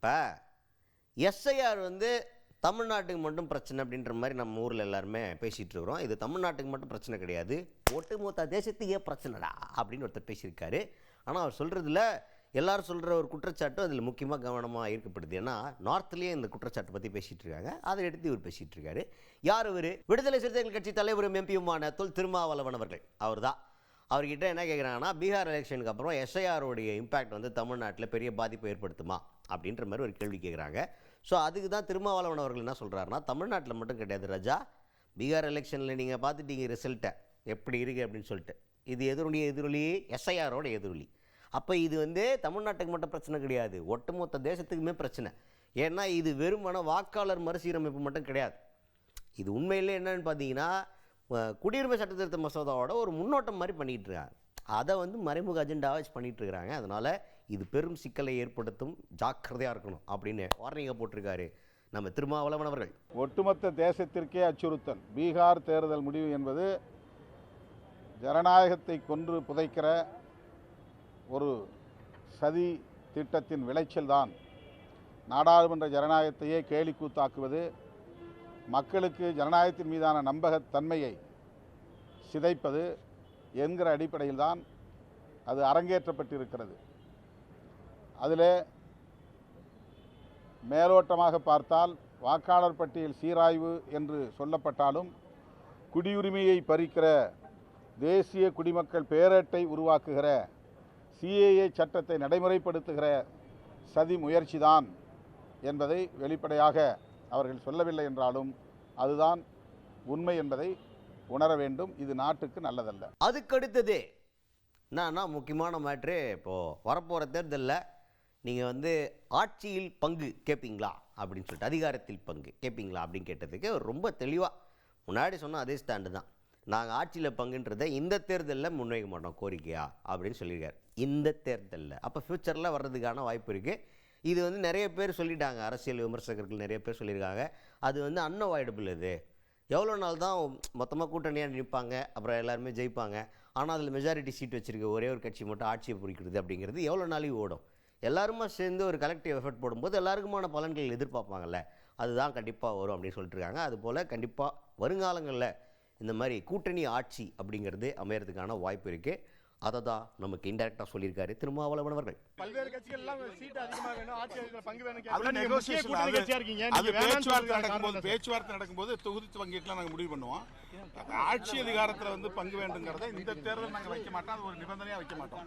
இப்போ எஸ்ஐஆர் தமிழ்நாட்டுக்கு மட்டும் பிரச்சனை அப்படின்ற மாதிரி நம்ம ஊரில் எல்லாருமே பேசிகிட்டு இருக்கிறோம். இது தமிழ்நாட்டுக்கு மட்டும் பிரச்சனை கிடையாது, ஒட்டுமொத்த தேசத்துக்கே பிரச்சனைடா அப்படின்னு ஒருத்தர் பேசியிருக்காரு. ஆனால் அவர் சொல்கிறதுல எல்லாரும் சொல்கிற ஒரு குற்றச்சாட்டு அதில் முக்கியமாக கவனமாக ஈர்க்கப்படுது. ஏன்னா நார்த்லேயே இந்த குற்றச்சாட்டை பற்றி பேசிகிட்டு இருக்காங்க, அதை எடுத்து இவர் பேசிகிட்டு இருக்காரு. யார் இவர்? விடுதலை சிறுத்தைகள் கட்சி தலைவரும் எம்பியுமான தொல் திருமாவளவன் அவர்கள். அவர் தான். அவர்கிட்ட என்ன கேட்குறாங்கன்னா, பீகார் எலெக்ஷனுக்கு அப்புறம் எஸ்ஐஆருடைய இம்பேக்ட் தமிழ்நாட்டில் பெரிய பாதிப்பை ஏற்படுத்துமா அப்படின்ற மாதிரி ஒரு கேள்வி கேட்குறாங்க. ஸோ அதுக்கு தான் திருமாவளவன் அவர்கள் என்ன சொல்கிறாருன்னா, தமிழ்நாட்டில் மட்டும் கிடையாது ராஜா, பீகார் எலெக்ஷனில் நீங்கள் பார்த்துட்டீங்க ரிசல்ட்டை எப்படி இருக்குது அப்படின்னு சொல்லிட்டு. இது எதிரொலி எஸ்ஐஆரோட எதிரொலி. அப்போ இது தமிழ்நாட்டுக்கு மட்டும் பிரச்சனை கிடையாது, ஒட்டுமொத்த தேசத்துக்குமே பிரச்சனை. ஏன்னா இது வெறுமன வாக்காளர் மறுசீரமைப்பு மட்டும் கிடையாது. இது உண்மையிலே என்னன்னு பார்த்தீங்கன்னா, குடியுரிமை சட்டத்திருத்த மசோதாவோட ஒரு முன்னோட்டம் மாதிரி பண்ணிகிட்டு இருக்காங்க. அதை மறைமுக அஜெண்டாவை வச்சு பண்ணிகிட்டு இருக்கிறாங்க. அதனால் இது பெரும் சிக்கலை ஏற்படுத்தும், ஜாக்கிரதையாக இருக்கணும் அப்படின்னு வார்னிங்கை போட்டிருக்காரு நம்ம திருமாவளவன் அவர்கள். ஒட்டுமொத்த தேசத்திற்கே அச்சுறுத்தல். பீகார் தேர்தல் முடிவு என்பது ஜனநாயகத்தை கொன்று புதைக்கிற ஒரு சதி திட்டத்தின் விளைச்சல் தான். நாடாளுமன்ற ஜனநாயகத்தையே கேலிக்கூத்தாக்குவது, மக்களுக்கு ஜனநாயகத்தின் மீதான நம்பகத்தன்மையை சிதைப்பது என்கிற அடிப்படையில் தான் அது அரங்கேற்றப்பட்டிருக்கிறது. அதில் மேலோட்டமாக பார்த்தால் வாக்காளர் பட்டியல் சீராய்வு என்று சொல்லப்பட்டாலும், குடியுரிமையை பறிக்கிற தேசிய குடிமக்கள் பேரட்டை உருவாக்குகிற சிஏஏ சட்டத்தை நடைமுறைப்படுத்துகிற சதி முயற்சிதான் என்பதை வெளிப்படையாக அவர்கள் சொல்லவில்லை என்றாலும் அதுதான் உண்மை என்பதை உணர வேண்டும். இது நாட்டுக்கு நல்லதல்ல. அதுக்கடுத்தது என்னன்னா முக்கியமான மேட்ரு, இப்போது வரப்போகிற தேர்தலில் நீங்கள் ஆட்சியில் பங்கு கேட்பீங்களா அப்படின்னு சொல்லிட்டு, அதிகாரத்தில் பங்கு கேட்பீங்களா அப்படின்னு கேட்டதுக்கு ரொம்ப தெளிவாக முன்னாடி சொன்ன அதே ஸ்டாண்டு தான். நாங்கள் ஆட்சியில் பங்குன்றதை இந்த தேர்தலில் முன்வைக்க மாட்டோம் கோரிக்கையா அப்படின்னு சொல்லியிருக்காரு. இந்த தேர்தலில் அப்போ ஃப்யூச்சரில் வர்றதுக்கான வாய்ப்பு இருக்குது. இது நிறைய பேர் சொல்லிட்டாங்க, அரசியல் விமர்சகர்கள் நிறைய பேர் சொல்லியிருக்காங்க. அது அன்அவாய்டபிள். இது எவ்வளோ நாள் தான் மொத்தமாக கூட்டணியாக நிற்பாங்க, அப்புறம் எல்லாருமே ஜெயிப்பாங்க, ஆனால் அதில் மெஜாரிட்டி சீட் வச்சுருக்க ஒரே ஒரு கட்சி மட்டும் ஆட்சியை பிடிக்கிறது அப்படிங்கிறது எவ்வளோ நாளைக்கு ஓடும்? எல்லாருமா சேர்ந்து ஒரு கலெக்டிவ் எஃபர்ட் போடும்போது எல்லாருக்குமான பலன்கள் எதிர்பார்ப்பாங்கல்ல, அதுதான் கண்டிப்பாக வரும் அப்படின்னு சொல்லிட்டு இருக்காங்க. அதுபோல் கண்டிப்பாக வருங்காலங்களில் இந்த மாதிரி கூட்டணி ஆட்சி அப்படிங்கிறது அமையறதுக்கான வாய்ப்பு இருக்குது. அதை தான் நமக்கு இன்டெரக்டாக சொல்லியிருக்காரு திருமாவளவன் அவர்கள். பல்வேறு கட்சிகள் எல்லாம் சீட் அதிகமாக வேணும், ஆட்சியாளர்கள் பங்கு வேணும். பேச்சுவார்த்தை நடக்கும்போது தொகுதி பங்கீட்டுலாம் நாங்கள் முடிவு பண்ணுவோம். ஆட்சி அதிகாரத்தில் பங்கு வேண்டுங்கிறத இந்த தேர்தல் நாங்கள் வைக்க மாட்டோம், அது ஒரு நிபந்தனையாக வைக்க மாட்டோம்.